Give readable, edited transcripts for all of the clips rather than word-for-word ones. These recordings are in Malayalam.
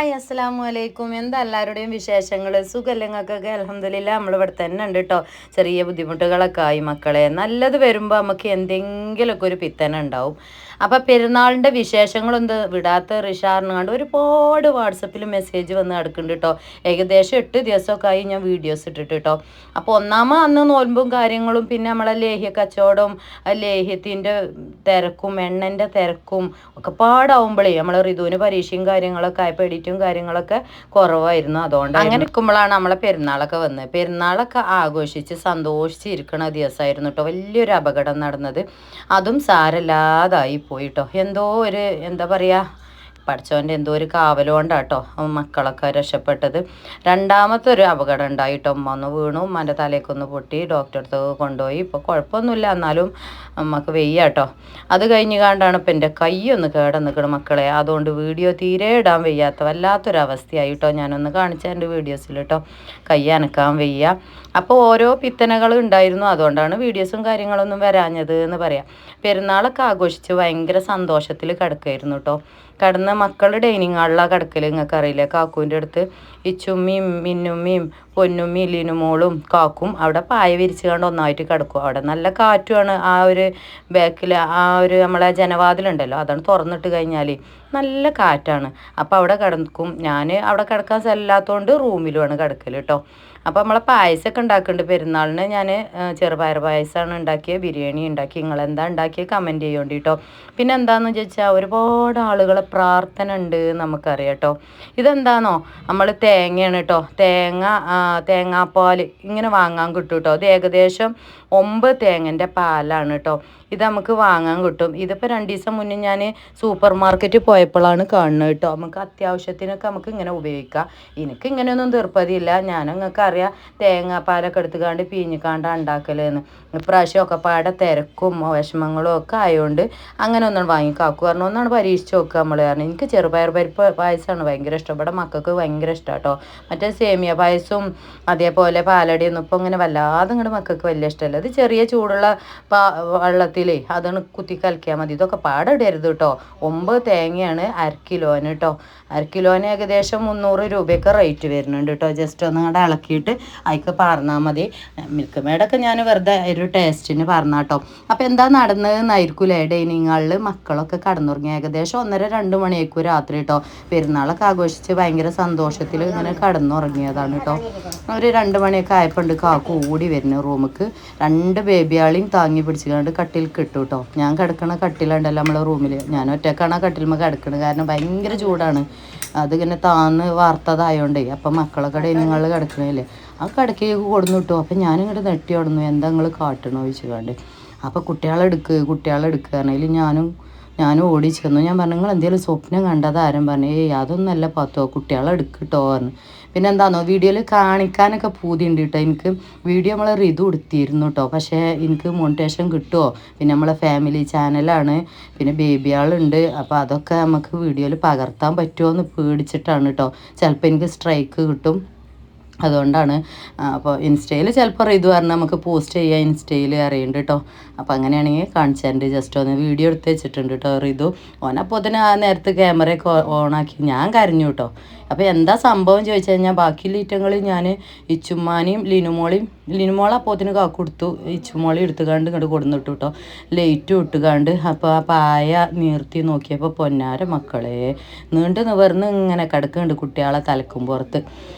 ഹായ് അസ്സലാമു അലൈക്കും. എന്താ എല്ലാവരുടെയും വിശേഷങ്ങൾ? സുഖല്ലെങ്ങൾക്കൊക്കെ? അൽഹംദുലില്ലാ നമ്മളിവിടെ തന്നെ ഉണ്ട് കേട്ടോ. ചെറിയ ബുദ്ധിമുട്ടുകളൊക്കെ ആയി മക്കളെ. നല്ലത് വരുമ്പോൾ നമുക്ക് എന്തെങ്കിലുമൊക്കെ ഒരു പിത്തന ഉണ്ടാവും. അപ്പം പെരുന്നാളിൻ്റെ വിശേഷങ്ങളൊന്നും വിടാത്ത റിഷാറിന് കണ്ട് ഒരുപാട് വാട്സപ്പിൽ മെസ്സേജ് വന്ന് കിടക്കുന്നുണ്ട് കേട്ടോ. ഏകദേശം 8 ദിവസമൊക്കെ ആയി ഞാൻ വീഡിയോസ് ഇട്ടിട്ട് കേട്ടോ. അപ്പോൾ അന്ന് നോൽമ്പും കാര്യങ്ങളും പിന്നെ നമ്മളെ ലേഹ്യ കച്ചവടവും ലേഹ്യത്തിൻ്റെ തിരക്കും എണ്ണൻ്റെ തിരക്കും ഒക്കെ പാടാവുമ്പോഴേ നമ്മൾ ഋതുവിന് പരീക്ഷയും കാര്യങ്ങളൊക്കെ ആയപ്പോൾ എഡിറ്റും കാര്യങ്ങളൊക്കെ കുറവായിരുന്നു. അതുകൊണ്ട് അങ്ങനെ നിൽക്കുമ്പോഴാണ് നമ്മളെ പെരുന്നാളൊക്കെ വന്നത്. പെരുന്നാളൊക്കെ ആഘോഷിച്ച് സന്തോഷിച്ച് ഇരിക്കണ ദിവസമായിരുന്നു കേട്ടോ വലിയൊരു അപകടം നടന്നത്. അതും സാരല്ലാതായി പോയിട്ടോ. എന്തോ ഒരു എന്താ പറയുക, പഠിച്ചവൻ്റെ എന്തോ ഒരു കാവലുകൊണ്ടാട്ടോ മക്കളൊക്കെ രക്ഷപ്പെട്ടത്. രണ്ടാമത്തെ ഒരു അപകടം ഉണ്ടായിട്ടോ. അമ്മ ഒന്ന് വീണു, ഉമ്മാൻ്റെ തലയ്ക്കൊന്ന് പൊട്ടി, ഡോക്ടറെ അടുത്ത് കൊണ്ടുപോയി. ഇപ്പോൾ കുഴപ്പമൊന്നുമില്ല, എന്നാലും അമ്മക്ക് വെയ്യ കേട്ടോ. അത് കഴിഞ്ഞ് കണ്ടാണ് ഇപ്പം എൻ്റെ കൈയൊന്ന് കേടന്നിക്കണം മക്കളെ. അതുകൊണ്ട് വീഡിയോ തീരെ ഇടാൻ വയ്യാത്ത വല്ലാത്തൊരവസ്ഥയായിട്ടോ. ഞാനൊന്ന് കാണിച്ച എൻ്റെ വീഡിയോസിൽ കേട്ടോ. കൈ അനക്കാൻ വയ്യ. അപ്പോൾ ഓരോ പിത്തനകൾ ഉണ്ടായിരുന്നു. അതുകൊണ്ടാണ് വീഡിയോസും കാര്യങ്ങളൊന്നും വരാഞ്ഞത് എന്ന് പറയാം. പെരുന്നാളൊക്കെ ആഘോഷിച്ച് ഭയങ്കര സന്തോഷത്തിൽ കിടക്കുമായിരുന്നു കേട്ടോ. കിടന്ന് മക്കൾ ഡൈനിങ് ഹാളിലാണ് കിടക്കൽ. നിങ്ങൾക്ക് അറിയില്ലേ, കാക്കൂൻ്റെ അടുത്ത് ഇച്ചുമ്മയും മിന്നുമ്മയും പൊന്നുമ്മയും ലിനുമോളും കാക്കും അവിടെ പായ വിരിച്ച് കണ്ട് ഒന്നായിട്ട് കിടക്കും. അവിടെ നല്ല കാറ്റുമാണ്. ആ ഒരു ബാക്കിൽ ആ ഒരു നമ്മളെ ജനവാതിലുണ്ടല്ലോ, അതാണ് തുറന്നിട്ട് കഴിഞ്ഞാൽ നല്ല കാറ്റാണ്. അപ്പോൾ അവിടെ കിടക്കും. ഞാൻ അവിടെ കിടക്കാൻ സ്ഥലമില്ലാത്തതുകൊണ്ട് റൂമിലുമാണ് കിടക്കൽ കേട്ടോ. അപ്പോൾ നമ്മളെ പായസമൊക്കെ ഉണ്ടാക്കുന്നുണ്ട് പെരുന്നാളിന്. ഞാൻ ചെറുപയർ പായസമാണ് ഉണ്ടാക്കിയത്, ബിരിയാണി ഉണ്ടാക്കി. നിങ്ങളെന്താ ഉണ്ടാക്കിയത് കമൻറ്റ് ചെയ്യേണ്ടി കേട്ടോ. പിന്നെ എന്താണെന്ന് ചോദിച്ചാൽ ഒരുപാട് ആളുകളെ പ്രാർത്ഥന ഉണ്ട് നമുക്കറിയാം കേട്ടോ. ഇതെന്താണോ, നമ്മൾ തേങ്ങയാണ് കേട്ടോ. തേങ്ങാപ്പാൽ ഇങ്ങനെ വാങ്ങാൻ കിട്ടും കേട്ടോ. അത് ഏകദേശം 9 തേങ്ങൻ്റെ പാലാണ് കേട്ടോ. ഇത് നമുക്ക് വാങ്ങാൻ കിട്ടും. ഇതിപ്പോൾ 2 ദിവസം മുന്നേ ഞാൻ സൂപ്പർ മാർക്കറ്റിൽ പോയപ്പോഴാണ് കാണുന്നത് കേട്ടോ. നമുക്ക് അത്യാവശ്യത്തിനൊക്കെ നമുക്ക് ഇങ്ങനെ ഉപയോഗിക്കാം. എനിക്ക് ഇങ്ങനെയൊന്നും തീർപ്പതിയില്ല. ഞാൻ നിങ്ങൾക്ക് അറിയാം തേങ്ങാപ്പാലൊക്കെ എടുത്തുകാണ്ട് പീഞ്ഞിക്കാണ്ട് ഉണ്ടാക്കലെന്ന്. ഇപ്രാവശ്യമൊക്കെ പാടെ തിരക്കും വിഷമങ്ങളും ഒക്കെ ആയതുകൊണ്ട് അങ്ങനെ ഒന്നാണ് വാങ്ങിക്കാക്കു പറഞ്ഞു. ഒന്നാണ് പരീക്ഷിച്ച് നോക്കുക നമ്മൾ കാരണം. എനിക്ക് ചെറുപയർ പരിപ്പ് പായസമാണ് ഭയങ്കര ഇഷ്ടം. ഇവിടെ മക്കൾക്ക് ഭയങ്കര ഇഷ്ടം കേട്ടോ. മറ്റേ സേമിയ പായസവും അതേപോലെ പാലടിയൊന്നും ഇപ്പോൾ ഇങ്ങനെ വല്ലാതെ ഇങ്ങോട്ട് മക്കൾക്ക് വലിയ ഇഷ്ടമല്ല. ഇത് ചെറിയ ചൂടുള്ള വെള്ളത്തിലേ അതാണ് കുത്തി കലക്കിയാൽ മതി. ഇതൊക്കെ പാടിടരുത് കേട്ടോ. 9 തേങ്ങയാണ് 1/2 കിലോന് കേട്ടോ. 1/2 കിലോന് ഏകദേശം 300 രൂപയൊക്കെ റേറ്റ് വരുന്നുണ്ട് കേട്ടോ. ജസ്റ്റ് ഒന്ന് ഇങ്ങോട്ട് ഇളക്കിയിട്ട് അതിക്ക് പറഞ്ഞാൽ മതി. മിൽക്ക് മേഡൊക്കെ ഞാൻ വെറുതെ ഒരു ടേസ്റ്റിന് പറഞ്ഞാട്ടോ. അപ്പോൾ എന്താ നടന്നതെന്നായിരിക്കൂലേ. ഡൈനിങ് ഹാളിൽ മക്കളൊക്കെ കടന്നുറങ്ങി. ഏകദേശം 1:30-2 മണിയായിരിക്കും രാത്രി കേട്ടോ. പെരുന്നാളൊക്കെ ആഘോഷിച്ച് ഭയങ്കര സന്തോഷത്തിൽ ഇങ്ങനെ കടന്നുറങ്ങിയതാണ് കേട്ടോ. ഒരു 2 മണിയൊക്കെ ആയപ്പോൾ കാക്കു ഓടി വരുന്നു റൂമിക്ക്. 2 ബേബിയാളെയും താങ്ങി പിടിച്ചുകൊണ്ട് കട്ടിൽ കിട്ടും കേട്ടോ. ഞാൻ കിടക്കണ കട്ടിലുണ്ടല്ലോ നമ്മളെ റൂമിൽ, ഞാൻ ഒറ്റക്കാണ് ആ കട്ടിലുമ്പോൾ കിടക്കുന്നത്. കാരണം ഭയങ്കര ചൂടാണ്. അതിങ്ങനെ താന്ന് വാർത്തതായോണ്ടേ. അപ്പം മക്കളൊക്കെ ഡൈനിങ് ഹാളിൽ കിടക്കണില്ലേ, ആ കിടക്കേക്ക് കൊടുന്നു കിട്ടും. അപ്പം ഞാനിങ്ങോട്ട് നെട്ടി ഓടുന്നു, എന്താ നിങ്ങൾ കാട്ടണോ ചോദിച്ചുകൊണ്ട്. അപ്പോൾ കുട്ടികളെടുക്കുക പറഞ്ഞതിൽ ഞാനും ഓടി ചെന്നു. ഞാൻ പറഞ്ഞു നിങ്ങൾ എന്തെങ്കിലും സ്വപ്നം കണ്ടത് ആരും പറഞ്ഞു. അതൊന്നല്ല പാത്തോ, കുട്ടികളെടുക്കിട്ടോ പറഞ്ഞു. പിന്നെ എന്താണെന്നോ വീഡിയോയിൽ കാണിക്കാനൊക്കെ പൂതിയുണ്ട് കേട്ടോ. എനിക്ക് വീഡിയോ നമ്മൾ ഋതു എടുത്തിരുന്നു കേട്ടോ. പക്ഷേ എനിക്ക് മോണിറ്റേഷൻ കിട്ടുമോ, പിന്നെ നമ്മളെ ഫാമിലി ചാനലാണ്, പിന്നെ ബേബി ആളുണ്ട്. അപ്പോൾ അതൊക്കെ നമുക്ക് വീഡിയോയിൽ പകർത്താൻ പറ്റുമോ എന്ന് പേടിച്ചിട്ടാണ് കേട്ടോ. ചിലപ്പോൾ എനിക്ക് സ്ട്രൈക്ക് കിട്ടും, അതുകൊണ്ടാണ്. അപ്പോൾ ഇൻസ്റ്റയിൽ ചിലപ്പോൾ ഇത് പറഞ്ഞാൽ നമുക്ക് പോസ്റ്റ് ചെയ്യാം, ഇൻസ്റ്റയിൽ അറിയുന്നുണ്ട് കേട്ടോ. അപ്പോൾ അങ്ങനെയാണെങ്കിൽ കാണിച്ചാൽ ജസ്റ്റ് ഒന്ന് വീഡിയോ എടുത്ത് വെച്ചിട്ടുണ്ട് കേട്ടോ ഋതു. ഓനപ്പോൾ തന്നെ ആ നേരത്തെ ക്യാമറയൊക്കെ ഓണാക്കി ഞാൻ കരഞ്ഞു കേട്ടോ. അപ്പോൾ എന്താ സംഭവം ചോദിച്ചു കഴിഞ്ഞാൽ ബാക്കിയുള്ള ഈറ്റങ്ങളിൽ ഞാൻ ഇച്ചുമ്മാനെയും ലിനുമോളെ അപ്പോത്തിന് കാക്കു കൊടുത്തു. ഇച്ചുമോളി എടുത്തുകാണ്ട് ഇങ്ങോട്ട് കൊടുന്നിട്ടു കേട്ടോ. ലൈറ്റും ഇട്ടുകാണ്ട്. അപ്പോൾ ആ പായ നീർത്തി നോക്കിയപ്പോൾ പൊന്നാര മക്കളെ നീണ്ട് നിവർന്ന് ഇങ്ങനെ കിടക്കുന്നുണ്ട് കുട്ടികളെ തലക്കും പുറത്ത്.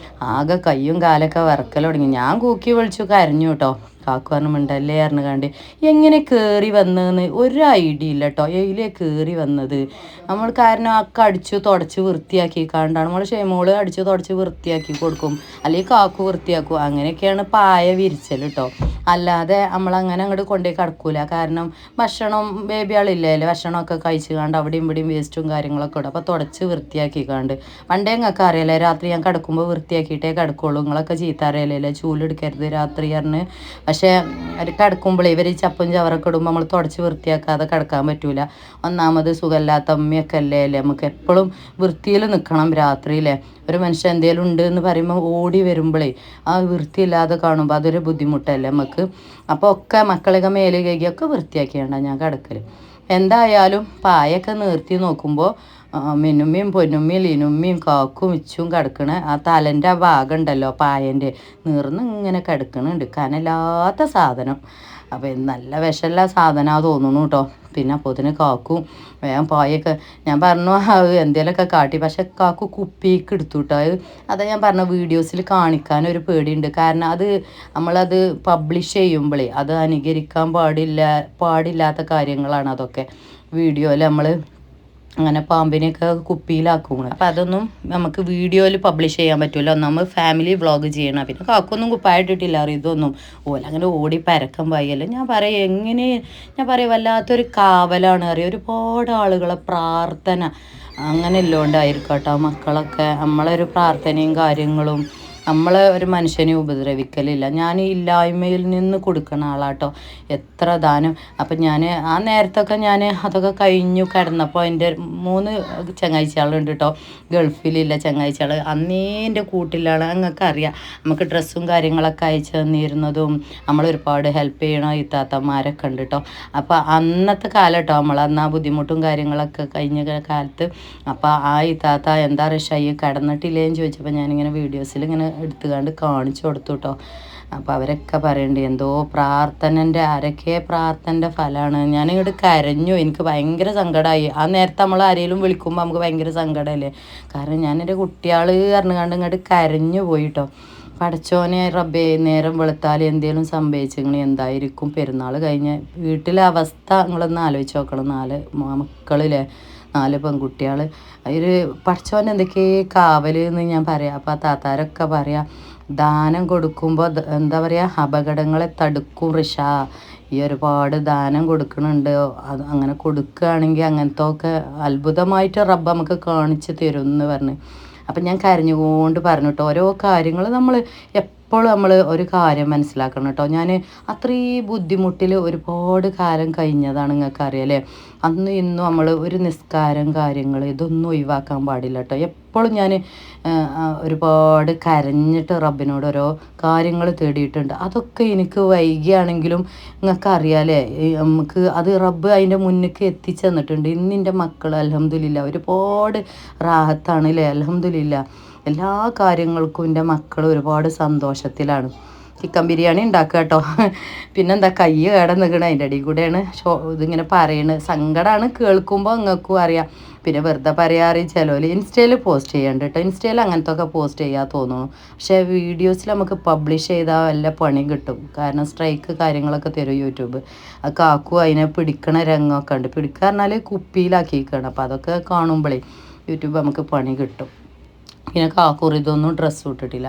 ആകെ കയ്യും കാലൊക്കെ വിറക്കൽ തുടങ്ങി. ഞാൻ കൂക്കി വിളിച്ചു കരഞ്ഞു കേട്ടോ. കാക്കു പറഞ്ഞു മിണ്ടല്ലേ പറഞ്ഞു കണ്ട്. എങ്ങനെ കയറി വന്നതെന്ന് ഒരു ഐഡിയ ഇല്ല കേട്ടോ. എയിലേ കയറി വന്നത് നമ്മൾ കാരണം ഒക്കെ അടിച്ചു തുടച്ച് വൃത്തിയാക്കി കണ്ടാണ് നമ്മൾ ഷെയ്മോള് അടിച്ചു തുടച്ച് വൃത്തിയാക്കി കൊടുക്കും, അല്ലെങ്കിൽ കാക്കു വൃത്തിയാക്കും. അങ്ങനെയൊക്കെയാണ് പായ വിരിച്ചൽ കേട്ടോ. അല്ലാതെ നമ്മളങ്ങനെ അങ്ങോട്ട് കൊണ്ടുപോയി കിടക്കൂല. കാരണം ഭക്ഷണം ബേബിയാളില്ലേ, ഭക്ഷണമൊക്കെ കഴിച്ച് കണ്ട് അവിടെയും ഇവിടെയും വേസ്റ്റും കാര്യങ്ങളൊക്കെ ഇടും. അപ്പോൾ തുടച്ച് വൃത്തിയാക്കി കണ്ട്. പണ്ടേ നിങ്ങൾക്ക് അറിയാലേ രാത്രി ഞാൻ കിടക്കുമ്പോൾ വൃത്തിയാക്കിയിട്ടേ കിടക്കുള്ളൂ. നിങ്ങളൊക്കെ ചീത്ത അറിയാലേ ചൂലെടുക്കരുത് രാത്രി പറഞ്ഞ്. പക്ഷേ കിടക്കുമ്പോൾ ഇവർ ചപ്പും ചവറൊക്കെ ഇടുമ്പോൾ നമ്മൾ തുടച്ച് വൃത്തിയാക്കാതെ കിടക്കാൻ പറ്റൂല. ഒന്നാമത് സുഖമില്ലാത്ത അമ്മയൊക്കെ അല്ലേ നമുക്ക് എപ്പോഴും വൃത്തിയിൽ നിൽക്കണം രാത്രിയിലെ. ഒരു മനുഷ്യൻ എന്തെങ്കിലും ഉണ്ട് എന്ന് പറയുമ്പോൾ ഓടി വരുമ്പോഴേ ആ വൃത്തിയില്ലാതെ കാണുമ്പോൾ അതൊരു ബുദ്ധിമുട്ടല്ലേ നമുക്ക്. അപ്പോൾ ഒക്കെ മക്കളൊക്കെ മേലെ കഴുകിയൊക്കെ വൃത്തിയാക്കിയാണ് ഞാൻ കിടക്കൽ. എന്തായാലും പായൊക്കെ നിർത്തി നോക്കുമ്പോൾ മിനുമ്മിയും പൊന്നുമ്മിയും ലിനുമ്മിയും കാക്കും ഇച്ചും കിടക്കണ ആ തലൻ്റെ ആ ഭാഗം ഉണ്ടല്ലോ പായൻ്റെ നീർന്ന് ഇങ്ങനെ കിടക്കണുണ്ട് കനലാത്ത സാധനം. അപ്പോൾ നല്ല വിഷമുള്ള സാധനമാണ് തോന്നുന്നു കേട്ടോ. പിന്നെ അപ്പോൾ അതിന് കാക്കും വേഗം പായൊക്കെ ഞാൻ പറഞ്ഞു എന്തേലൊക്കെ കാട്ടി, പക്ഷെ കാക്കു കുപ്പിക്ക് എടുത്തു കേട്ടോ. അതാ ഞാൻ പറഞ്ഞ വീഡിയോസിൽ കാണിക്കാനൊരു പേടിയുണ്ട്. കാരണം അത് നമ്മളത് പബ്ലിഷ് ചെയ്യുമ്പോഴേ അത് അനുകരിക്കാൻ പാടില്ലാത്ത കാര്യങ്ങളാണ് അതൊക്കെ. വീഡിയോയിൽ നമ്മൾ അങ്ങനെ പാമ്പിനെയൊക്കെ കുപ്പിയിലാക്കും. അപ്പം അതൊന്നും നമുക്ക് വീഡിയോയിൽ പബ്ലിഷ് ചെയ്യാൻ പറ്റില്ല. നമ്മൾ ഫാമിലി വ്ളോഗ് ചെയ്യണം. പിന്നെ കാക്കൊന്നും കുപ്പായിട്ടിട്ടില്ല ഇതൊന്നും ഓല അങ്ങനെ ഓടി പരക്കം പായല്ലോ. ഞാൻ പറയാം വല്ലാത്തൊരു കാവലാണ് അറിയാം. ഒരുപാട് ആളുകളെ പ്രാർത്ഥന അങ്ങനെ ഇല്ലോണ്ടായിരിക്കും കേട്ടോ. മക്കളൊക്കെ നമ്മളൊരു പ്രാർത്ഥനയും കാര്യങ്ങളും നമ്മളെ ഒരു മനുഷ്യനെ ഉപദ്രവിക്കലില്ല. ഞാൻ ഇല്ലായ്മയിൽ നിന്ന് കൊടുക്കുന്ന ആളാട്ടോ എത്ര ദാനം. അപ്പം ഞാൻ ആ നേരത്തൊക്കെ ഞാൻ അതൊക്കെ കഴിഞ്ഞു കിടന്നപ്പോൾ എൻ്റെ 3 ചങ്ങാഴ്ചകളുണ്ട് കേട്ടോ, ഗൾഫിലില്ല ചങ്ങാഴ്ചകൾ. അന്നേ എൻ്റെ കൂട്ടിലാണ്. അങ്ങക്ക് അറിയാം നമുക്ക് ഡ്രസ്സും കാര്യങ്ങളൊക്കെ അയച്ചു തന്നിരുന്നതും നമ്മളൊരുപാട് ഹെൽപ്പ് ചെയ്യണ ഇത്താത്തമാരൊക്കെ ഉണ്ട് കേട്ടോ. അപ്പോൾ അന്നത്തെ കാലം കേട്ടോ, നമ്മളന്ന് ആ ബുദ്ധിമുട്ടും കാര്യങ്ങളൊക്കെ കഴിഞ്ഞ കാലത്ത്. അപ്പോൾ ആ ഇത്താത്ത എന്താ റഷായി കിടന്നിട്ടില്ലേന്ന് ചോദിച്ചപ്പോൾ ഞാനിങ്ങനെ വീഡിയോസിൽ ഇങ്ങനെ എടുത്തുകൊണ്ട് കാണിച്ചു കൊടുത്തു കേട്ടോ. അപ്പോൾ അവരൊക്കെ പറയണ്ടേ എന്തോ ആരൊക്കെ പ്രാർത്ഥനൻ്റെ ഫലമാണ്. ഞാനിങ്ങോട്ട് കരഞ്ഞു. എനിക്ക് ഭയങ്കര സങ്കടമായി. ആ നേരത്തെ നമ്മൾ ആരെങ്കിലും വിളിക്കുമ്പോൾ നമുക്ക് ഭയങ്കര സങ്കടമല്ലേ. കാരണം ഞാനെൻ്റെ കുട്ടികൾ പറഞ്ഞുകൊണ്ട് ഇങ്ങോട്ട് കരഞ്ഞു പോയിട്ടോ. പടച്ചോനെ റബ്ബേ, നേരം വെളുത്താൽ എന്തെങ്കിലും സംഭവിച്ചിങ്ങനെ എന്തായിരിക്കും പെരുന്നാൾ കഴിഞ്ഞ് വീട്ടിലെ അവസ്ഥ നിങ്ങളൊന്ന് ആലോചിച്ച് നോക്കണം. 4 മക്കളിലെ 4 പെൺകുട്ടികൾ. ഒരു പടച്ചോൻ എന്തൊക്കെ കാവൽ എന്ന് ഞാൻ പറയാം. അപ്പോൾ ആ താത്താരൊക്കെ പറയാം ദാനം കൊടുക്കുമ്പോൾ എന്താ പറയുക അപകടങ്ങളെ തടുക്കും ഋഷാ. ഈ ഒരുപാട് ദാനം കൊടുക്കണുണ്ട്. അത് അങ്ങനെ കൊടുക്കുകയാണെങ്കിൽ അങ്ങനത്തെ ഒക്കെ അത്ഭുതമായിട്ട് റബ്ബ് നമുക്ക് കാണിച്ച് തരും എന്ന് പറഞ്ഞ്. അപ്പം ഞാൻ കരഞ്ഞുകൊണ്ട് പറഞ്ഞു കേട്ടോ. ഓരോ കാര്യങ്ങൾ നമ്മൾ എപ്പോഴും നമ്മൾ ഒരു കാര്യം മനസ്സിലാക്കണം കേട്ടോ. ഞാൻ അത്രയും ബുദ്ധിമുട്ടിൽ ഒരുപാട് കാലം കഴിഞ്ഞതാണ്. നിങ്ങൾക്ക് അറിയാലേ, അന്നും ഇന്നും നമ്മൾ ഒരു നിസ്കാരം കാര്യങ്ങൾ ഇതൊന്നും ഒഴിവാക്കാൻ പാടില്ല കേട്ടോ. എപ്പോഴും ഞാൻ ഒരുപാട് കരഞ്ഞിട്ട് റബ്ബിനോട് ഓരോ കാര്യങ്ങൾ തേടിയിട്ടുണ്ട്. അതൊക്കെ എനിക്ക് വൈകിയാണെങ്കിലും നിങ്ങൾക്ക് അറിയാലേ, നമുക്ക് അത് റബ്ബ് അതിൻ്റെ മുന്നിലേക്ക് എത്തിച്ചു തന്നിട്ടുണ്ട്. ഇന്നിൻ്റെ മക്കൾ അൽഹംദുലില്ലാ ഒരുപാട് റാഹത്താണ് അല്ലേ. അൽഹംദുലില്ലാ എല്ലാ കാര്യങ്ങൾക്കും എൻ്റെ മക്കൾ ഒരുപാട് സന്തോഷത്തിലാണ്. ചിക്കൻ ബിരിയാണി ഉണ്ടാക്കുക കേട്ടോ. പിന്നെന്താ കൈ കേടം നിൽക്കണ അതിൻ്റെ അടിയിൽ കൂടെയാണ് ഇതിങ്ങനെ പറയണത്. സങ്കടമാണ് കേൾക്കുമ്പോൾ നിങ്ങൾക്കും അറിയാം. പിന്നെ വെറുതെ പറയാറ് ചിലവർ ഇൻസ്റ്റയിൽ പോസ്റ്റ് ചെയ്യണ്ട കേട്ടോ. ഇൻസ്റ്റയിൽ അങ്ങനത്തെ ഒക്കെ പോസ്റ്റ് ചെയ്യാൻ തോന്നുന്നു. പക്ഷേ വീഡിയോസിൽ നമുക്ക് പബ്ലിഷ് ചെയ്താൽ വല്ല പണി കിട്ടും. കാരണം സ്ട്രൈക്ക് കാര്യങ്ങളൊക്കെ തരും യൂട്യൂബ്. അത് കാക്കു അതിനെ പിടിക്കണ രംഗമൊക്കെ ഉണ്ട്. പിടിക്കുക പറഞ്ഞാൽ കുപ്പിയിലാക്കിയിരിക്കണം. അപ്പോൾ അതൊക്കെ കാണുമ്പോഴേ യൂട്യൂബ് നമുക്ക് പണി കിട്ടും. പിന്നെ കാക്കൂർ ഇതൊന്നും ഡ്രസ്സ് ഇട്ടിട്ടില്ല.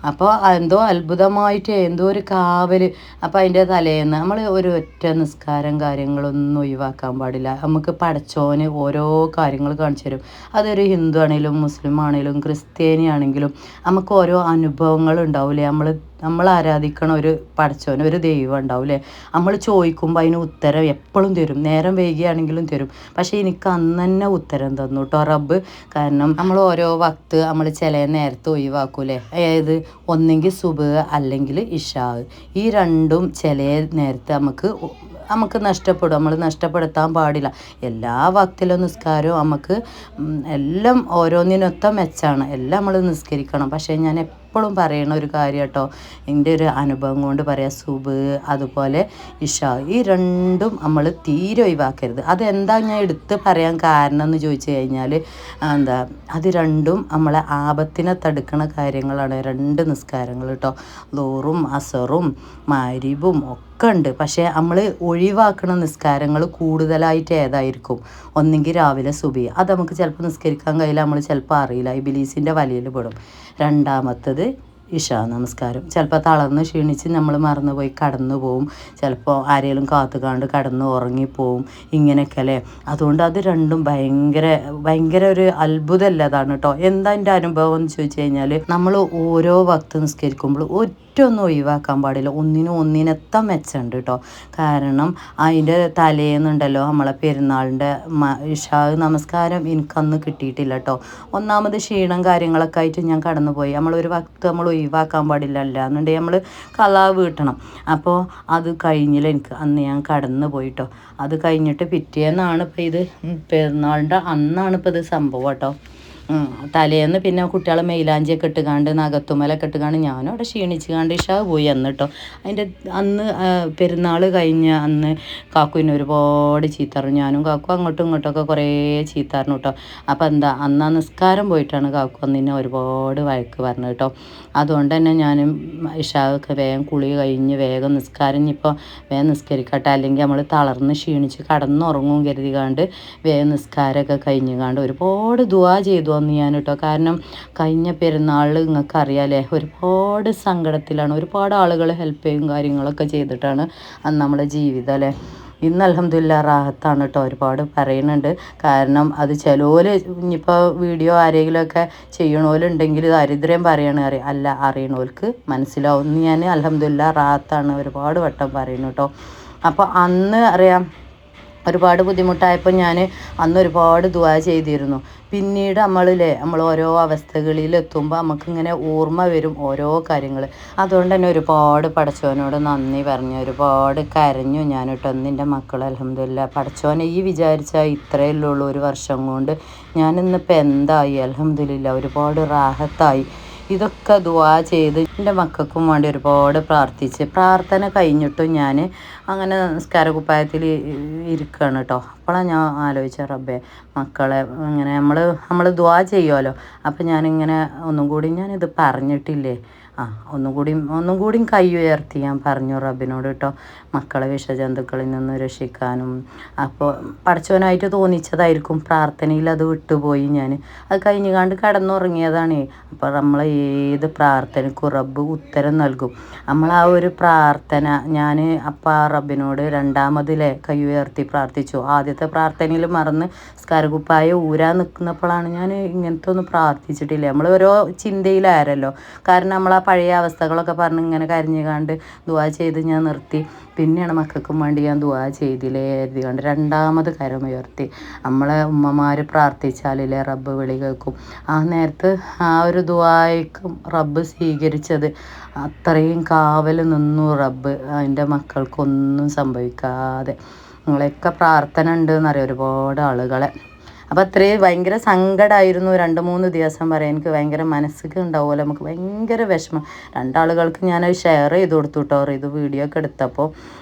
അപ്പോൾ എന്തോ അത്ഭുതമായിട്ട് എന്തോ ഒരു കാവൽ. അപ്പോൾ അതിൻ്റെ തലേന്ന് നമ്മൾ ഒരു ഒറ്റ നിസ്കാരം കാര്യങ്ങളൊന്നും ഒഴിവാക്കാൻ പാടില്ല. നമുക്ക് പടച്ചോന് ഓരോ കാര്യങ്ങൾ കാണിച്ചു തരും. അതൊരു ഹിന്ദു ആണെങ്കിലും മുസ്ലിം ആണെങ്കിലും ക്രിസ്ത്യാനി ആണെങ്കിലും നമുക്ക് ഓരോ അനുഭവങ്ങൾ ഉണ്ടാവില്ലേ. നമ്മൾ ആരാധിക്കണ ഒരു പടച്ചോന് ഒരു ദൈവം ഉണ്ടാവില്ലേ. നമ്മൾ ചോദിക്കുമ്പോൾ അതിന് ഉത്തരം എപ്പോഴും തരും. നേരം വൈകിയാണെങ്കിലും തരും. പക്ഷേ എനിക്ക് അന്ന് തന്നെ ഉത്തരം തന്നു കേട്ടോ റബ്ബ്. കാരണം നമ്മൾ ഓരോ വക്ത് നമ്മൾ ചില നേരത്തെ ഒഴിവാക്കൂലേ. അതായത് ഒന്നെങ്കിൽ സുബഹ് അല്ലെങ്കിൽ ഇഷാ. ഈ രണ്ടും ചില നേരത്തെ നമുക്ക് നഷ്ടപ്പെടും. നമ്മൾ നഷ്ടപ്പെടുത്താൻ പാടില്ല. എല്ലാ വക്തിലും നിസ്കാരവും നമുക്ക് എല്ലാം ഓരോന്നിനൊത്ത മെച്ചാണ്. എല്ലാം നമ്മൾ നിസ്കരിക്കണം. പക്ഷേ ഞാൻ എപ്പോഴും പറയണ ഒരു കാര്യം കേട്ടോ, എൻ്റെ ഒരു അനുഭവം കൊണ്ട് പറയാം. സുബഹ് അതുപോലെ ഇഷാ ഈ രണ്ടും നമ്മൾ തീരെ ഒഴിവാക്കരുത്. അതെന്താ ഞാൻ എടുത്ത് പറയാൻ കാരണം എന്ന് ചോദിച്ചു കഴിഞ്ഞാൽ അത് രണ്ടും നമ്മളെ ആപത്തിനെ തടുക്കണ കാര്യങ്ങളാണ്. 2 നിസ്കാരങ്ങൾ കേട്ടോ. ലോറും അസറും മഗ്‌രിബും ഒക്കെ ഉണ്ട്. പക്ഷേ നമ്മൾ ഒഴിവാക്കണ നിസ്കാരങ്ങൾ കൂടുതലായിട്ട് ഏതായിരിക്കും? ഒന്നെങ്കിൽ രാവിലെ സുബഹി. അത് നമുക്ക് ചിലപ്പോൾ നിസ്കരിക്കാൻ കഴിയില്ല. നമ്മൾ ചിലപ്പോൾ അറിയില്ല. ഇബ്ലീസിൻ്റെ വലയിൽ പെടും. രണ്ടാമത്തത് ഇഷാ നമസ്കാരം. ചിലപ്പോൾ തളർന്ന് ക്ഷീണിച്ച് നമ്മൾ മറന്നുപോയി കടന്നു പോവും. ചിലപ്പോൾ ആരെങ്കിലും കാത്തുകാണ്ട് കടന്ന് ഉറങ്ങിപ്പോവും. ഇങ്ങനെയൊക്കെ അല്ലേ. അതുകൊണ്ട് അത് രണ്ടും ഭയങ്കര ഒരു അത്ഭുതമല്ല അതാണ് കേട്ടോ. എന്താ എൻ്റെ അനുഭവം എന്ന് ചോദിച്ചു കഴിഞ്ഞാൽ നമ്മൾ ഓരോ വക്ത് നിസ്കരിക്കുമ്പോൾ ഒന്നും ഒഴിവാക്കാൻ പാടില്ല. ഒന്നിനെത്താൻ മെച്ചമുണ്ട് കേട്ടോ. കാരണം അതിൻ്റെ തലേന്നുണ്ടല്ലോ നമ്മളെ പെരുന്നാളിൻ്റെ ഇശാ നമസ്കാരം എനിക്കന്ന് കിട്ടിയിട്ടില്ല കേട്ടോ. ഒന്നാമത് ക്ഷീണം കാര്യങ്ങളൊക്കെ ആയിട്ട് ഞാൻ കടന്നുപോയി. നമ്മളൊരു വക്ത് നമ്മൾ ഒഴിവാക്കാൻ പാടില്ല, അല്ലാന്നുണ്ടെങ്കിൽ നമ്മൾ കളാ വീട്ടണം. അപ്പോൾ അത് കഴിഞ്ഞില്ല, എനിക്ക് അന്ന് ഞാൻ കടന്നു പോയിട്ടോ. അത് കഴിഞ്ഞിട്ട് പിറ്റേന്നാണ് ഇപ്പോൾ ഇത് പെരുന്നാളിൻ്റെ അന്നാണ് ഇപ്പോൾ ഇത് സംഭവം കേട്ടോ. തലേന്ന് പിന്നെ കുട്ടികളെ മെയിലാഞ്ചിയൊക്കെ ഇട്ടുകാണ്ട് നഖത്തുമ്മലൊക്കെ ഇട്ടുകാണ്ട് ഞാനും അവിടെ ക്ഷീണിച്ച് കാണ്ട് ഇഷ പോയി അന്ന് കേട്ടോ. അതിൻ്റെ അന്ന് പെരുന്നാൾ കഴിഞ്ഞ അന്ന് കാക്കുവിന് ഒരുപാട് ചീത്തറിഞ്ഞു. ഞാനും കാക്കു അങ്ങോട്ടും ഇങ്ങോട്ടൊക്കെ കുറേ ചീത്തറിഞ്ഞു കേട്ടോ. അപ്പോൾ എന്താ അന്ന് ആ നിസ്കാരം പോയിട്ടാണ് കാക്കു അന്നിനെ ഒരുപാട് വഴക്ക് പറഞ്ഞത് കേട്ടോ. അതുകൊണ്ട് തന്നെ ഞാനും ഇഷാവൊക്കെ വേഗം കുളി കഴിഞ്ഞ് വേഗം നിസ്കാരം ഇനിയിപ്പോൾ വേഗം നിസ്കരിക്കട്ടെ, അല്ലെങ്കിൽ നമ്മൾ തളർന്ന് ക്ഷീണിച്ച് കടന്നുറങ്ങും കരുതികാണ്ട് വേഗം നിസ്കാരമൊക്കെ കഴിഞ്ഞുകാണ്ട് ഒരുപാട് ദുആ ചെയ്തു അന്ന് ഞാൻ കേട്ടോ. കാരണം കഴിഞ്ഞ പെരുന്നാളിൽ നിങ്ങൾക്ക് അറിയാമല്ലേ, ഒരുപാട് സങ്കടത്തിലാണ്. ഒരുപാട് ആളുകൾ ഹെൽപ്പ് ചെയ്യും കാര്യങ്ങളൊക്കെ ചെയ്തിട്ടാണ് അന്ന് നമ്മളെ ജീവിതം അല്ലേ. ഇന്ന് അൽഹംദുലില്ലാ റാഹത്താണ് കേട്ടോ. ഒരുപാട് പറയുന്നുണ്ട്. കാരണം അത് ചിലവർ ഇനിയിപ്പോൾ വീഡിയോ ആരെങ്കിലുമൊക്കെ ചെയ്യണോലുണ്ടെങ്കിൽ ദാരിദ്ര്യം പറയണ അല്ല, അറിയണോർക്ക് മനസ്സിലാവും. ഇന്ന് ഞാൻ അൽഹംദുലില്ലാ റാഹത്താണ് ഒരുപാട് വട്ടം പറയുന്നു കേട്ടോ. അപ്പോൾ അന്ന് അറിയാം ഒരുപാട് ബുദ്ധിമുട്ടായപ്പോൾ ഞാൻ അന്ന് ഒരുപാട് ദുആ ചെയ്തിരുന്നു. പിന്നീട് നമ്മൾ ഓരോ അവസ്ഥകളിലെത്തുമ്പോൾ നമുക്കിങ്ങനെ ഓർമ്മ വരും ഓരോ കാര്യങ്ങൾ. അതുകൊണ്ട് തന്നെ ഒരുപാട് പടച്ചോനോട് നന്ദി പറഞ്ഞു, ഒരുപാട് കരഞ്ഞു ഞാൻ കേട്ടോ. എൻ്റെ മക്കൾ അൽഹംദുലില്ലാ പടച്ചോനെ ഈ വിചാരിച്ചാൽ ഇത്രയല്ലേ ഉള്ളൂ ഒരു വർഷം കൊണ്ട്. ഞാനിന്നിപ്പോൾ എന്തായി അൽഹംദുലില്ലാ ഒരുപാട് റാഹത്തായി. ഇതൊക്കെ ദുആ ചെയ്ത് എൻ്റെ മക്കൾക്കും വേണ്ടി ഒരുപാട് പ്രാർത്ഥിച്ച് പ്രാർത്ഥന കഴിഞ്ഞിട്ടും ഞാൻ അങ്ങനെ നിസ്കാര കുപ്പായത്തിൽ ഇരിക്കുകയാണ് കേട്ടോ. അപ്പോഴാണ് ഞാൻ ആലോചിച്ച റബ്ബേ മക്കളെ ഇങ്ങനെ നമ്മൾ ദുആ ചെയ്യുമല്ലോ. അപ്പം ഞാനിങ്ങനെ ഒന്നും കൂടി ഞാനിത് പറഞ്ഞിട്ടില്ലേ, ഒന്നും കൂടി കൈ ഉയർത്തി ഞാൻ പറഞ്ഞു റബ്ബിനോട് കേട്ടോ, മക്കളെ വിഷജന്തുക്കളിൽ നിന്ന് രക്ഷിക്കാനും. അപ്പോൾ പടച്ചവനായിട്ട് തോന്നിച്ചതായിരിക്കും, പ്രാർത്ഥനയിൽ അത് വിട്ടുപോയി ഞാൻ. അത് കഴിഞ്ഞുകാണ്ട് കടന്നുറങ്ങിയതാണ്. അപ്പോൾ നമ്മൾ ഏത് പ്രാർത്ഥനയ്ക്കും റബ്ബ് ഉത്തരം നൽകും. നമ്മൾ ആ ഒരു പ്രാർത്ഥന ഞാൻ അപ്പം ആ റബ്ബിനോട് രണ്ടാമതിലെ കൈ ഉയർത്തി പ്രാർത്ഥിച്ചു. ആദ്യത്തെ പ്രാർത്ഥനയിൽ മറന്ന് സ്കാരകുപ്പായ ഊരാൻ നിൽക്കുന്നപ്പോഴാണ് ഞാൻ ഇങ്ങനത്തെ ഒന്നും പ്രാർത്ഥിച്ചിട്ടില്ല. നമ്മൾ ഓരോ ചിന്തയിലാരല്ലോ. കാരണം നമ്മൾ ആ പഴയ അവസ്ഥകളൊക്കെ പറഞ്ഞ് ഇങ്ങനെ കരഞ്ഞുകാണ്ട് ദുആ ചെയ്ത് ഞാൻ നിർത്തി. പിന്നെയാണ് മക്കൾക്കും വേണ്ടി ഞാൻ ദുആ ചെയ്തില്ലേ എഴുതികാണ്ട് രണ്ടാമത് കരമുയർത്തി. നമ്മളെ ഉമ്മമാർ പ്രാർത്ഥിച്ചാലില്ലേ റബ്ബ് വിളി കേൾക്കും. ആ നേരത്ത് ആ ഒരു ദുആയ്ക്കും റബ്ബ് സ്വീകരിച്ചത്. അത്രയും കാവൽ നിന്നു റബ്ബ് എൻ്റെ മക്കൾക്കൊന്നും സംഭവിക്കാതെ. നിങ്ങളെയൊക്കെ പ്രാർത്ഥന ഉണ്ട് എന്നറിയാം ഒരുപാട് ആളുകളെ. അപ്പോൾ അത്രയും ഭയങ്കര സങ്കടമായിരുന്നു 2-3 ദിവസം പറയാൻ. എനിക്ക് ഭയങ്കര മനസ്സിക്ക് ഉണ്ടാവുമല്ലോ, നമുക്ക് ഭയങ്കര വിഷമം. രണ്ടാളുകൾക്ക് ഞാനത് ഷെയർ ചെയ്ത് കൊടുത്തു കേട്ടോ. ഇത് വീഡിയോ ഒക്കെ എടുത്തപ്പോൾ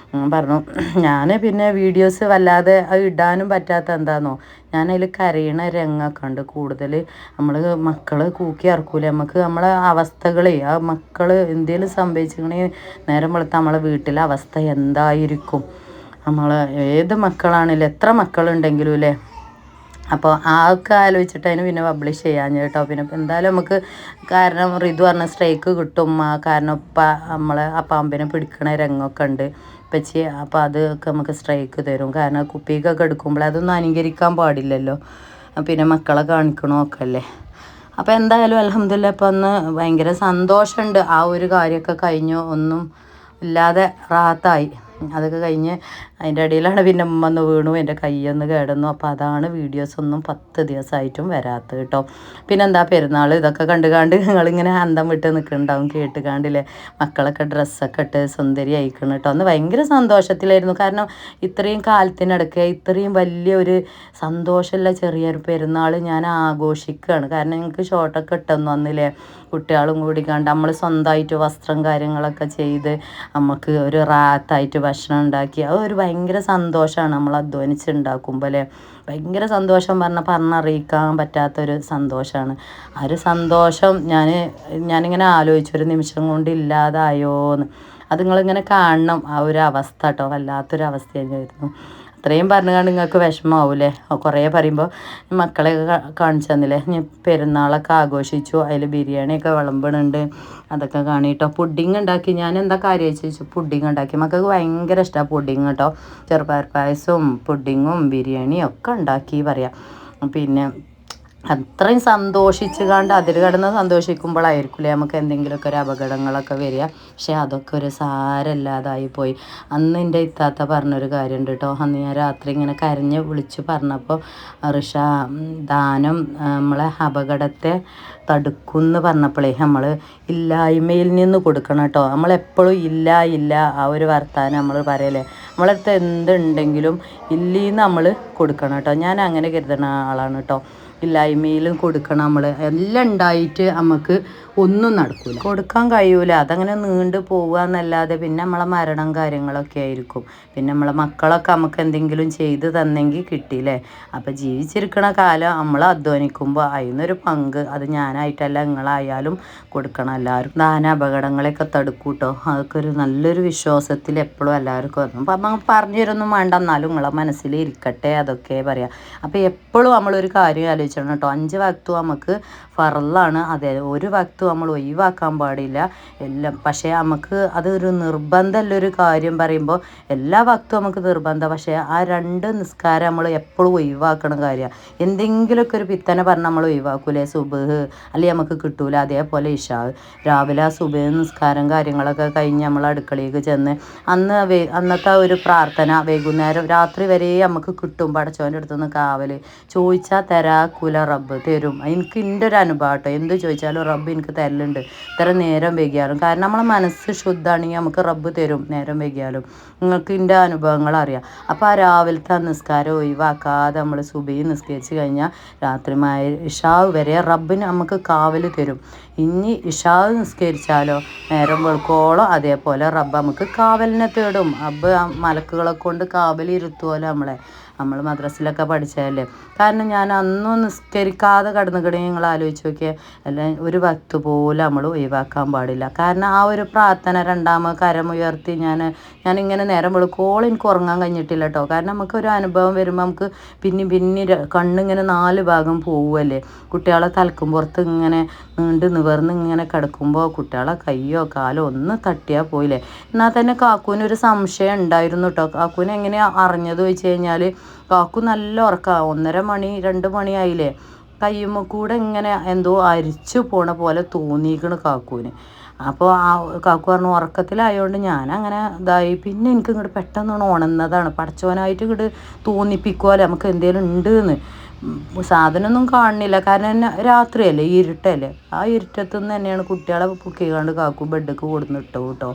പറഞ്ഞു. ഞാൻ പിന്നെ വീഡിയോസ് വല്ലാതെ അത് ഇടാനും പറ്റാത്ത എന്താണെന്നോ, ഞാനതിൽ കരയണ രംഗമൊക്കെ ഉണ്ട് കൂടുതൽ. നമ്മൾ മക്കൾ കൂക്കി ഇറക്കൂലേ, നമുക്ക് നമ്മളെ അവസ്ഥകളെ ആ മക്കൾ എന്തെങ്കിലും സംഭവിച്ചിട്ടുണ്ടെങ്കിൽ നേരം വെളുത്ത നമ്മളെ വീട്ടിലെ അവസ്ഥ എന്തായിരിക്കും. നമ്മൾ ഏത് മക്കളാണെങ്കിലും എത്ര മക്കളുണ്ടെങ്കിലും അല്ലേ. അപ്പോൾ ഒക്കെ ആലോചിച്ചിട്ട് അതിന് പിന്നെ പബ്ലിഷ് ചെയ്യാൻ കേട്ടോ. പിന്നെ എന്തായാലും നമുക്ക് കാരണം റിതു പറഞ്ഞ സ്ട്രൈക്ക് കിട്ടും. കാരണം നമ്മളെ ആ പാമ്പിനെ പിടിക്കണ രംഗമൊക്കെ ഉണ്ട് പച്ചി. അപ്പോൾ അതൊക്കെ നമുക്ക് സ്ട്രൈക്ക് തരും. കാരണം കുപ്പിക്കൊക്കെ എടുക്കുമ്പോൾ അതൊന്നും അനുകരിക്കാൻ പാടില്ലല്ലോ. പിന്നെ മക്കളെ കാണിക്കണമൊക്കെ അല്ലേ. അപ്പോൾ എന്തായാലും അൽഹംദുലില്ലാ ഇപ്പം അന്ന് ഭയങ്കര സന്തോഷമുണ്ട്. ആ ഒരു കാര്യമൊക്കെ കഴിഞ്ഞു, ഒന്നും ഇല്ലാതെ റാഹത്തായി. അതൊക്കെ കഴിഞ്ഞ് അതിൻ്റെ ഇടയിലാണ് പിന്നെ ഉമ്മ ഒന്ന് വീണു, എൻ്റെ കൈയൊന്ന് കേടുന്നു. അപ്പോൾ അതാണ് വീഡിയോസൊന്നും 10 ദിവസമായിട്ടും വരാത്തത് കേട്ടോ. പിന്നെന്താ പെരുന്നാൾ ഇതൊക്കെ കണ്ടുകാണ്ട് നിങ്ങളിങ്ങനെ അന്തം വിട്ട് നിൽക്കുന്നുണ്ടാവും കേട്ടുകാണ്ടില്ലേ. മക്കളൊക്കെ ഡ്രസ്സൊക്കെ ഇട്ട് സുന്ദരി അയക്കണം കേട്ടോ. അന്ന് ഭയങ്കര സന്തോഷത്തിലായിരുന്നു. കാരണം ഇത്രയും കാലത്തിനിടയ്ക്ക് ഇത്രയും വലിയൊരു സന്തോഷമുള്ള ചെറിയൊരു പെരുന്നാൾ ഞാൻ ആഘോഷിക്കുകയാണ്. കാരണം ഞങ്ങൾക്ക് ഷോർട്ടൊക്കെ ഇട്ടെന്ന് വന്നില്ലേ, കുട്ടികളും കൂടി കണ്ട് നമ്മൾ സ്വന്തമായിട്ട് വസ്ത്രം കാര്യങ്ങളൊക്കെ ചെയ്ത് നമുക്ക് ഒരു റാത്തായിട്ട് ഭക്ഷണം ഉണ്ടാക്കി. അത് ഒരു ഭയങ്കര സന്തോഷമാണ് നമ്മൾ അധ്വാനിച്ചുണ്ടാക്കുമ്പോൾ അല്ലേ. ഭയങ്കര സന്തോഷം പറഞ്ഞറിയിക്കാൻ പറ്റാത്തൊരു സന്തോഷമാണ്. ആ ഒരു സന്തോഷം ഞാനിങ്ങനെ ആലോചിച്ചു ഒരു നിമിഷം കൊണ്ട് ഇല്ലാതായോന്ന്. അത് നിങ്ങളിങ്ങനെ കാണണം ആ ഒരു അവസ്ഥ കേട്ടോ. വല്ലാത്തൊരവസ്ഥയായിരുന്നു. അത്രയും പറഞ്ഞുകൊണ്ട് നിങ്ങൾക്ക് വിഷമമാവൂലേ. കുറേ പറയുമ്പോൾ മക്കളെയൊക്കെ കാണിച്ചു തന്നില്ലേ. ഞാൻ പെരുന്നാളൊക്കെ ആഘോഷിച്ചു. അതിൽ ബിരിയാണിയൊക്കെ വിളമ്പണുണ്ട്. അതൊക്കെ കാണിട്ടോ. പുഡിങ് ഉണ്ടാക്കി. ഞാൻ എന്താ കാര്യം ചോദിച്ചു, പുഡിങ് ഉണ്ടാക്കി. മക്കൾക്ക് ഭയങ്കര ഇഷ്ടമാണ് പുഡിങ് കേട്ടോ. ചെറുപയർ പായസവും പുഡിങ്ങും ബിരിയാണിയും ഒക്കെ ഉണ്ടാക്കി പറയാം. പിന്നെ അത്രയും സന്തോഷിച്ച് കണ്ട് അതിൽ കിടന്ന് സന്തോഷിക്കുമ്പോഴായിരിക്കില്ലേ നമുക്ക് എന്തെങ്കിലുമൊക്കെ ഒരു അപകടങ്ങളൊക്കെ വരിക. പക്ഷെ അതൊക്കെ ഒരു സാരമില്ലാതായി പോയി. അന്ന് എൻ്റെ ഇത്താത്ത പറഞ്ഞൊരു കാര്യമുണ്ട് കേട്ടോ. അന്ന് ഞാൻ രാത്രി ഇങ്ങനെ കരഞ്ഞ് വിളിച്ച് പറഞ്ഞപ്പോൾ ഋഷ ദാനം നമ്മളെ അപകടത്തെ തടുക്കുമെന്ന് പറഞ്ഞപ്പോഴേ നമ്മൾ ഇല്ലായ്മയിൽ നിന്ന് കൊടുക്കണം കേട്ടോ. നമ്മളെപ്പോഴും ഇല്ല ഇല്ല ആ ഒരു വർത്താനം നമ്മൾ പറയല്ലേ, നമ്മളടുത്ത് എന്തുണ്ടെങ്കിലും ഇല്ലീന്ന് നമ്മൾ കൊടുക്കണം കേട്ടോ. ഞാൻ അങ്ങനെ കരുതുന്ന ആളാണ് കേട്ടോ. ഇല്ലായ്മയിലും കൊടുക്കണം. നമ്മൾ എല്ലാം ഉണ്ടായിട്ട് നമുക്ക് ഒന്നും നടക്കില്ല, കൊടുക്കാൻ കഴിയൂല. അതങ്ങനെ നീണ്ടു പോവുക എന്നല്ലാതെ പിന്നെ നമ്മളെ മരണം കാര്യങ്ങളൊക്കെ ആയിരിക്കും. പിന്നെ നമ്മളെ മക്കളൊക്കെ നമുക്ക് എന്തെങ്കിലും ചെയ്ത് തന്നെങ്കിൽ കിട്ടിയില്ലേ. അപ്പം ജീവിച്ചിരിക്കണ കാലം നമ്മൾ അധ്വാനിക്കുമ്പോൾ അതിനൊരു പങ്ക് അത് ഞാനായിട്ടല്ല നിങ്ങളായാലും കൊടുക്കണം. എല്ലാവരും ദാന അപകടങ്ങളെയൊക്കെ തടുക്കൂട്ടോ. അതൊക്കെ ഒരു നല്ലൊരു വിശ്വാസത്തിൽ എപ്പോഴും എല്ലാവർക്കും വന്നു. അപ്പം നമ്മൾ പറഞ്ഞു തരൊന്നും വേണ്ട, എന്നാലും നിങ്ങളെ മനസ്സിൽ ഇരിക്കട്ടെ അതൊക്കെ പറയാം. അപ്പോൾ എപ്പോഴും നമ്മളൊരു കാര്യം ആലോചിക്കണം കേട്ടോ. 5 വക്തും നമുക്ക് ഫറലാണ്. അതെ, ഒരു വക്തും നമ്മൾ ഒഴിവാക്കാൻ പാടില്ല എല്ലാം. പക്ഷേ നമുക്ക് അതൊരു നിർബന്ധമുള്ളൊരു കാര്യം പറയുമ്പോൾ എല്ലാ വക്തും നമുക്ക് നിർബന്ധം. പക്ഷേ ആ 2 നിസ്കാരം നമ്മൾ എപ്പോഴും ഒഴിവാക്കണ കാര്യമാണ്. എന്തെങ്കിലുമൊക്കെ ഒരു പിത്തനെ പറഞ്ഞ് നമ്മൾ ഒഴിവാക്കൂലേ, സുബ്ഹ് അല്ലെങ്കിൽ നമുക്ക് കിട്ടൂല. അതേപോലെ ഇശാ രാവിലെ ആ സുബ്ഹ് നിസ്കാരം കാര്യങ്ങളൊക്കെ കഴിഞ്ഞ് നമ്മൾ അടുക്കളയിലേക്ക് ചെന്ന് അന്നത്തെ ഒരു പ്രാർത്ഥന വൈകുന്നേരം രാത്രി വരെ നമുക്ക് കിട്ടും. പടച്ചോൻ്റെ അടുത്തുനിന്ന് കാവൽ ചോദിച്ചാൽ തരാക്കൂല, റബ്ബ് തരും. എനിക്ക് എൻ്റെ ഒരു അനുഭവം കേട്ടോ. എന്ത് ചോദിച്ചാലും റബ്ബ് എനിക്ക് തരലുണ്ട്, ഇത്ര നേരം വൈകിയാലും. കാരണം നമ്മളെ മനസ്സ് ശുദ്ധമാണെങ്കിൽ നമുക്ക് റബ്ബ് തരും നേരം വൈകിയാലും. നിങ്ങൾക്ക് എൻ്റെ അനുഭവങ്ങൾ അറിയാം. അപ്പോൾ ആ രാവിലത്തെ നിസ്കാരം ഒഴിവാക്കാതെ നമ്മൾ സുബഹി നിസ്കരിച്ച് കഴിഞ്ഞാൽ രാത്രി ഇശാ വരെ റബ്ബിന് നമുക്ക് കാവൽ തരും. ഇനി ഇശാ നിസ്കരിച്ചാലോ നേരം വെളുക്കോളം അതേപോലെ റബ്ബ് നമുക്ക് കാവലിനെ തേടും. റബ്ബ് മലക്കുകളെ കൊണ്ട് കാവലിരുത്തുമല്ലോ നമ്മൾ മദ്രസിലൊക്കെ പഠിച്ചതല്ലേ. കാരണം ഞാൻ അന്നും നിസ്കരിക്കാതെ കിടന്നുകിടന്ന് നിങ്ങൾ ആലോചിച്ച് നോക്കിയാൽ എല്ലാം ഒരു വക്ത് പോലും നമ്മൾ ഒഴിവാക്കാൻ പാടില്ല. കാരണം ആ ഒരു പ്രാർത്ഥന രണ്ടാമത് കരമുയർത്തി ഞാനിങ്ങനെ നേരം വെളുക്കോളം എനിക്ക് ഉറങ്ങാൻ കഴിഞ്ഞിട്ടില്ല കേട്ടോ. കാരണം നമുക്കൊരു അനുഭവം വരുമ്പോൾ നമുക്ക് പിന്നെ കണ്ണിങ്ങനെ 4 ഭാഗം പോവുമല്ലേ. കുട്ടികളെ തലക്കും പുറത്ത് ഇങ്ങനെ നീണ്ട് നിവർന്ന് ഇങ്ങനെ കിടക്കുമ്പോൾ കുട്ടികളെ കയ്യോ കാലോ ഒന്ന് തട്ടിയാൽ പോയില്ലേ. എന്നാൽ തന്നെ കാക്കൂനൊരു സംശയം ഉണ്ടായിരുന്നു കേട്ടോ. കാക്കൂന് എങ്ങനെയാണ് അറിഞ്ഞത് ചോദിച്ചു കഴിഞ്ഞാൽ, കാക്കു നല്ല ഉറക്കമാണ്. 1:30 മണി 2 മണിയായില്ലേ. കയ്യുമ്മ കൂടെ ഇങ്ങനെ എന്തോ അരിച്ചു പോണ പോലെ തോന്നിയിരിക്കണ് കാക്കൂന്. അപ്പോൾ ആ കാക്കു പറഞ്ഞു ഉറക്കത്തിലായതുകൊണ്ട് ഞാൻ ഇതായി. പിന്നെ എനിക്ക് ഇങ്ങോട്ട് പെട്ടെന്ന് ഉണർന്നതാണ്. പടച്ചോനായിട്ട് ഇങ്ങോട്ട് തോന്നിപ്പിക്കുമല്ലോ നമുക്ക് എന്തെങ്കിലും ഉണ്ട് എന്ന്. സാധനമൊന്നും കാണുന്നില്ല, കാരണം രാത്രിയല്ലേ, ഇരുട്ടല്ലേ. ആ ഇരുട്ടത്തുനിന്ന് തന്നെയാണ് കുട്ടികളെ പൊക്കിക്കാണ്ട് കാക്കു ബെഡ്ക്ക് കൊടുന്നിട്ടു കേട്ടോ.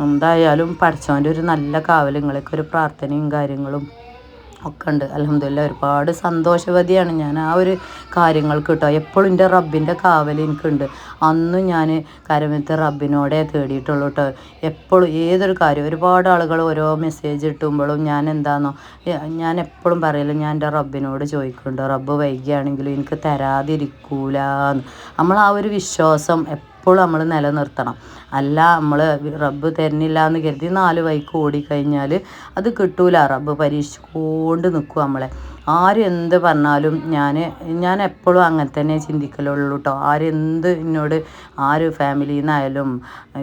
എന്തായാലും പടച്ചോൻ്റെ ഒരു നല്ല കാവൽ, നിങ്ങളൊക്കെ ഒരു പ്രാർത്ഥനയും കാര്യങ്ങളും ഒക്കെ ഉണ്ട്. അൽഹംദുലില്ലാ ഒരുപാട് സന്തോഷവതിയാണ് ഞാൻ ആ ഒരു കാര്യങ്ങൾക്ക് കേട്ടോ. എപ്പോഴും എൻ്റെ റബ്ബിൻ്റെ കാവൽ എനിക്കുണ്ട്. അന്നും ഞാൻ കരമത്തെ റബ്ബിനോടെ തേടിയിട്ടുള്ളൂ കേട്ടോ. എപ്പോഴും ഏതൊരു കാര്യം ഒരുപാട് ആളുകൾ ഓരോ മെസ്സേജ് ഇട്ടുമ്പോഴും ഞാൻ എപ്പോഴും പറയില്ല, ഞാൻ എൻ്റെ റബ്ബിനോട് ചോദിക്കുന്നുണ്ട്. റബ്ബ് വൈകിയാണെങ്കിലും എനിക്ക് തരാതിരിക്കൂലെന്ന്. നമ്മൾ ആ ഒരു വിശ്വാസം എപ്പോഴും നമ്മൾ നിലനിർത്തണം. അല്ല നമ്മൾ റബ്ബ് തരുന്നില്ല എന്ന് കരുതി 4 വഴിക്ക് ഓടിക്കഴിഞ്ഞാൽ അത് കിട്ടൂല. റബ്ബ് പരീക്ഷിച്ചുകൊണ്ട് നിൽക്കും നമ്മളെ. ആരും എന്ത് പറഞ്ഞാലും ഞാൻ എപ്പോഴും അങ്ങനെ തന്നെ ചിന്തിക്കലുള്ളൂ കേട്ടോ. ആരെന്ത് എന്നോട് ആര് ഫാമിലിയിൽ നിന്നായാലും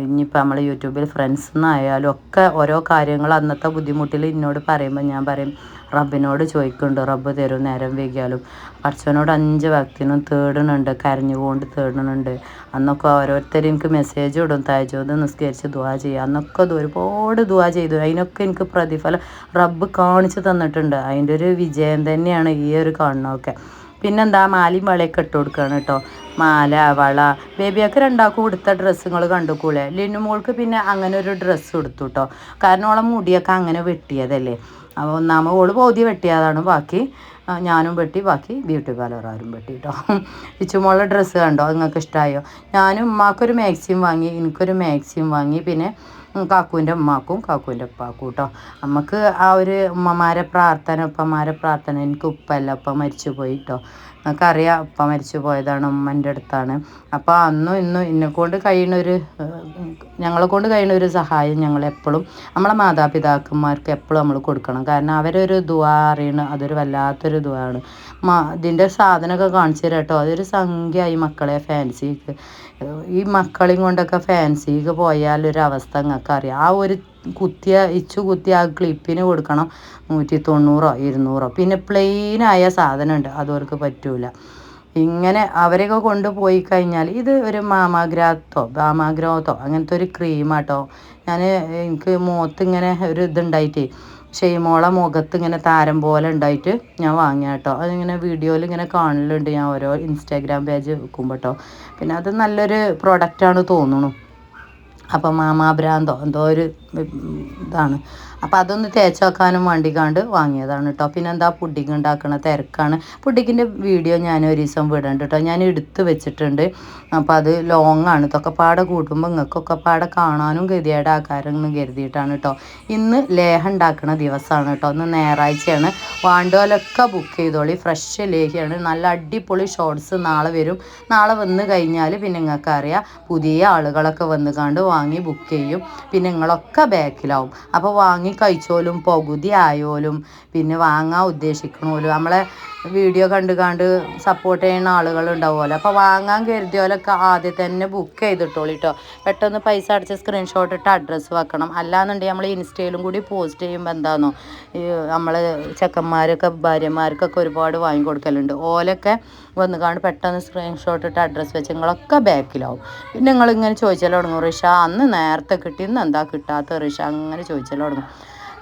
ഇനിയിപ്പോൾ നമ്മൾ യൂട്യൂബിൽ ഫ്രണ്ട്സിൽ നിന്നായാലും ഒക്കെ ഓരോ കാര്യങ്ങൾ അന്നത്തെ ബുദ്ധിമുട്ടിൽ എന്നോട് പറയുമ്പോൾ ഞാൻ പറയും റബ്ബിനോട് ചോദിക്കുന്നുണ്ട്, റബ്ബ് തരും നേരം വൈകിയാലും. പടച്ചവനോട് 5 വക്തിനും തേടുന്നുണ്ട്, കരഞ്ഞുകൊണ്ട് തേടുന്നുണ്ട്. അന്നൊക്കെ ഓരോരുത്തരും എനിക്ക് മെസ്സേജ് ഇടും, തഹജ്ജുദ് നിസ്കരിച്ച് ദുആ ചെയ്യുക. അന്നൊക്കെ ഒരുപാട് ദുആ ചെയ്തു. അതിനൊക്കെ എനിക്ക് പ്രതിഫലം റബ്ബ് കാണിച്ചു തന്നിട്ടുണ്ട്. അതിൻ്റെ ഒരു വിജയം തന്നെയാണ് ഈ ഒരു കാണുന്നതൊക്കെ. പിന്നെന്താ മാലയും വളയൊക്കെ ഇട്ട് കൊടുക്കുകയാണ് കേട്ടോ. മാല വള ബേബിയൊക്കെ 2ആൾക്കും കൊടുത്ത ഡ്രസ്സുകൾ കണ്ടുക്കൂലേ. ലിനുമോൾക്ക് പിന്നെ അങ്ങനെ ഒരു ഡ്രസ്സ് കൊടുത്തു കേട്ടോ. കാരണം ഓളെ മുടിയൊക്കെ അങ്ങനെ വെട്ടിയതല്ലേ. അപ്പോൾ ഒന്നാമത് ഓള് പകുതി വെട്ടിയതാണ്, ബാക്കി ഞാനും വെട്ടി, ബാക്കി ബ്യൂട്ടി പാർലറാരും വെട്ടി കേട്ടോ. ഇച്ചുമോളുടെ ഡ്രസ്സ് കണ്ടോ, നിങ്ങൾക്ക് ഇഷ്ടമായോ? ഞാനും ഉമ്മാക്കൊരു മാക്സിയും വാങ്ങി, എനിക്കൊരു മാക്സിയും വാങ്ങി. പിന്നെ കാക്കൂൻ്റെ ഉമ്മാക്കും കാക്കൂൻ്റെ ഉപ്പാക്കും കേട്ടോ. നമുക്ക് ആ ഒരു ഉപ്പമാരെ പ്രാർത്ഥന. എനിക്ക് ഉപ്പല്ല, ഉപ്പ മരിച്ചു പോയി കേട്ടോ. നമുക്കറിയാം ഉപ്പ മരിച്ചു പോയതാണ്, ഉമ്മൻ്റെ അടുത്താണ്. അപ്പോൾ അന്നും ഇന്നും ഞങ്ങളെ കൊണ്ട് കഴിയുന്ന ഒരു സഹായം ഞങ്ങളെപ്പോഴും നമ്മളെ മാതാപിതാക്കന്മാർക്ക് എപ്പോഴും നമ്മൾ കൊടുക്കണം. കാരണം അവരൊരു ദുആ അറിയണം, അതൊരു വല്ലാത്തൊരു ദുആ ആണ്. ഇതിൻ്റെ സാധനമൊക്കെ കാണിച്ചു തരാം കേട്ടോ. അതൊരു സംഖ്യ ഈ മക്കളെ ഫാൻസിക്ക്, ഈ മക്കളെയും കൊണ്ടൊക്കെ ഫാൻസിക്ക് പോയാൽ ഒരു അവസ്ഥ നിങ്ങൾക്ക് അറിയാം. ആ ഒരു കുത്തിയ ആ ക്ലിപ്പിന് കൊടുക്കണം 190 200. പിന്നെ പ്ലെയിനായ സാധനമുണ്ട്, അതവർക്ക് പറ്റൂല. ഇങ്ങനെ അവരെയൊക്കെ കൊണ്ടുപോയി കഴിഞ്ഞാൽ ഇത് ഒരു ബാമാഗ്രാത്തോ അങ്ങനത്തെ ഒരു ക്രീമാട്ടോ. എനിക്ക് മുഖത്ത് ഇങ്ങനെ ഒരു ഇതുണ്ടായിട്ട് ഷെയ്മോളെ മുഖത്ത് ഇങ്ങനെ താരം പോലെ ഉണ്ടായിട്ട് ഞാൻ വാങ്ങിയ കേട്ടോ. അതിങ്ങനെ വീഡിയോയിൽ ഇങ്ങനെ കാണലുണ്ട് ഞാൻ ഓരോ ഇൻസ്റ്റാഗ്രാം പേജ് വെക്കുമ്പോൾ കേട്ടോ. പിന്നെ അത് നല്ലൊരു പ്രൊഡക്റ്റാണ് തോന്നുന്നു. അപ്പം മാമാഭ്രാന്തോ എന്തോ ഒരു ഇതാണ്. അപ്പം അതൊന്ന് തേച്ച് വെക്കാനും വേണ്ടിക്കാണ്ട് വാങ്ങിയതാണ് കേട്ടോ. പിന്നെ എന്താ പുഡിങ് ഉണ്ടാക്കണ തിരക്കാണ്. പുഡിങ്ങിൻ്റെ വീഡിയോ ഞാൻ ഒരു ദിവസം വിടണ്ട് കേട്ടോ. ഞാൻ എടുത്ത് വെച്ചിട്ടുണ്ട്. അപ്പം അത് ലോങ്ങാണ്. ഇതൊക്കെ പാടെ കൂട്ടുമ്പോൾ നിങ്ങൾക്കൊക്കെ പാടെ കാണാനും ഗതികേടാക്കാരെന്ന് കരുതിയിട്ടാണ് കേട്ടോ. ഇന്ന് ലേഹം ഉണ്ടാക്കുന്ന ദിവസമാണ് കേട്ടോ. ഇന്ന് ഞായറാഴ്ചയാണ്. വാണ്ടോലൊക്കെ ബുക്ക് ചെയ്തോളി. ഫ്രഷ് ലേഹ്യമാണ്. നല്ല അടിപൊളി ഷോർട്സ് നാളെ വരും. നാളെ വന്ന് കഴിഞ്ഞാൽ പിന്നെ നിങ്ങൾക്കറിയാം പുതിയ ആളുകളൊക്കെ വന്ന് കണ്ട് വാങ്ങി ബുക്ക് ചെയ്യും. പിന്നെ നിങ്ങളൊക്കെ ബാക്കിലാവും. അപ്പോൾ വാങ്ങി കഴിച്ചോലും പകുതി ആയോലും പിന്നെ വാങ്ങാൻ ഉദ്ദേശിക്കണോലും നമ്മളെ വീഡിയോ കണ്ട് സപ്പോർട്ട് ചെയ്യുന്ന ആളുകളുണ്ടാവുമല്ലോ. അപ്പോൾ വാങ്ങാൻ കരുതിയോലൊക്കെ ആദ്യം തന്നെ ബുക്ക് ചെയ്തിട്ടോളൂ കേട്ടോ. പെട്ടെന്ന് പൈസ അടിച്ച് സ്ക്രീൻഷോട്ട് ഇട്ട് അഡ്രസ്സ് വെക്കണം. അല്ലാന്നുണ്ടെങ്കിൽ നമ്മൾ ഇൻസ്റ്റയിലും കൂടി പോസ്റ്റ് ചെയ്യുമ്പോൾ എന്താണെന്നോ നമ്മൾ ചെക്കന്മാരൊക്കെ ഭാര്യമാർക്കൊക്കെ ഒരുപാട് വാങ്ങിക്കൊടുക്കലുണ്ട്. ഓലൊക്കെ വന്ന് കാണും പെട്ടെന്ന് സ്ക്രീൻഷോട്ട് ഇട്ട് അഡ്രസ്സ് വെച്ച് നിങ്ങളൊക്കെ ബാക്കിലാവും. പിന്നെ നിങ്ങളിങ്ങനെ ചോദിച്ചാൽ തുടങ്ങും റിഷ അന്ന് നേരത്തെ കിട്ടി ഇന്ന് എന്താ കിട്ടാത്ത റിഷ അങ്ങനെ ചോദിച്ചാൽ തുടങ്ങും.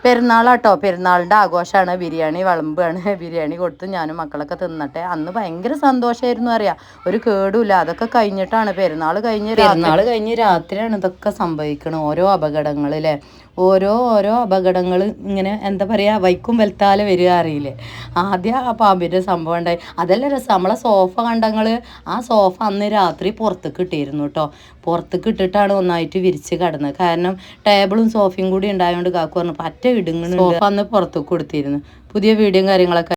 പെരുന്നാളാട്ടോ. പെരുന്നാളിൻ്റെ ആഘോഷമാണ്. ബിരിയാണി വിളമ്പാണ്. ബിരിയാണി കൊടുത്ത് ഞാനും മക്കളൊക്കെ തിന്നട്ടെ. അന്ന് ഭയങ്കര സന്തോഷമായിരുന്നു അറിയാം. ഒരു കേടുമില്ല. അതൊക്കെ കഴിഞ്ഞിട്ടാണ് പെരുന്നാൾ കഴിഞ്ഞ് രാത്രിയാണ് ഇതൊക്കെ സംഭവിക്കണം. ഓരോ അപകടങ്ങളിലെ ഓരോ അപകടങ്ങൾ ഇങ്ങനെ എന്താ പറയുക വൈക്കും വെൽത്താലെ വരിക അറിയില്ലേ. ആദ്യം ആ പാമ്പിൻ്റെ സംഭവം ഉണ്ടായി. അതല്ല രസം. നമ്മളെ സോഫ കണ്ടങ്ങൾ ആ സോഫ അന്ന് രാത്രി പുറത്തേക്ക് ഇട്ടിരുന്നു കേട്ടോ. പുറത്തേക്ക് ഇട്ടിട്ടാണ് ഒന്നായിട്ട് വിരിച്ച് കിടന്നത്. കാരണം ടേബിളും സോഫയും കൂടി ഉണ്ടായതുകൊണ്ട് കാക്കു പറഞ്ഞു പറ്റ ഇടുങ്ങുന്നു. സോഫ അന്ന് പുറത്തേക്ക് കൊടുത്തിരുന്നു. പുതിയ വീഡിയോയും കാര്യങ്ങളൊക്കെ